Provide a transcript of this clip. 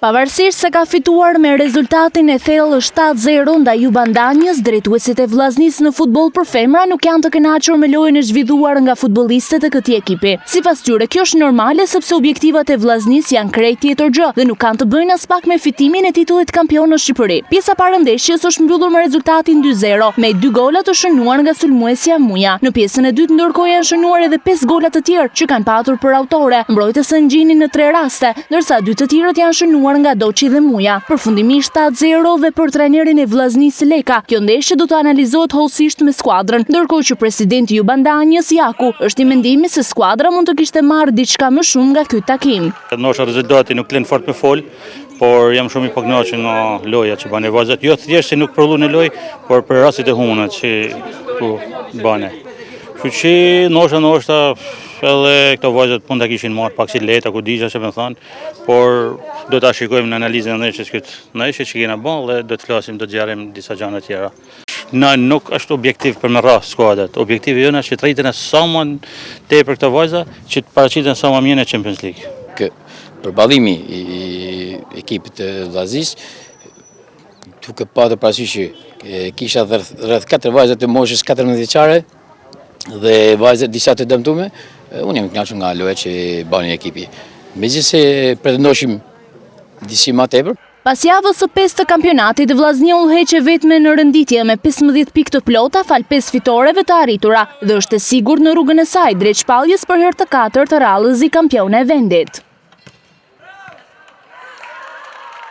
Pavarësisht se ka fituar me rezultatin e thellë 7-0 ndaj Jubandanjës, drejtuesit e Vllaznisë në futboll për femra nuk janë të kënaqur me lojën e zhvilluar nga futbollistët e këtij ekipi. Sipas tyre, kjo është normale sepse objektivat e Vllaznisë janë krejt tjetër gjë dhe nuk kanë të bëjnë as pak me fitimin e titullit kampion në Shqipëri. Pjesa parëndeshjes është mbyllur me rezultatin 2-0, me 2 gola të shënuar nga sulmuesja Muja. Në pjesën e dytë ndërkohë janë shënuar edhe 5 gola të tjerë që kanë patur për autore, mbrojtëse Ngjini në 3 raste, ndërsa 2 të tjerët janë shënuar nga Doçi dhe Muja. Përfundimisht 7-0 dhe për trajnerin e Vllaznisë Leka. Kjo ndeshje do të analizohet hollësisht me skuadrën, ndërkohë që presidenti i Jubandanjës Jaku është i mendimit se skuadra mund të kishte marrë diçka më shumë nga ky takim. Ndoshta rezultati nuk lën fort me fol, por jam shumë i pakënaqur nga loja që bane vajzat. Jo thjesht se nuk prodhu në lojë, por për rastet e huna që ku bane. Kështu që ndoshta edhe këto vajzat mund ta kishin marrë pak si lehtë, ku disha se më thon, por do ta shikojmë në analizën e ndeshjes që kena bën dhe do të flasim, do të zjarrim disa gjëra të tjera. Nuk është objektiv për me rrah skuadrat. Objektivi jona është që të rritën sa më tepër këto vajza, që të paraqiten sa më mirë në Champions League. Përballimi i ekipit të Vllaznisë, duke patur parasysh që kisha rreth 4 vajza të moshës 14 vjeçare dhe vajza disa të dëmtuara, unë jam i kënaqur nga loja që bani ekipi. Megjithëse pretendoshim disi më tepër. Pas javës së 5 të kampionatit, Vllaznia udhëheqe vetme në renditje me 15 pikë të plota fal 5 fitoreve të arritura dhe është e sigurt në rrugën e saj drejt shpalljes për herë të 4 të radhës i kampione e vendit.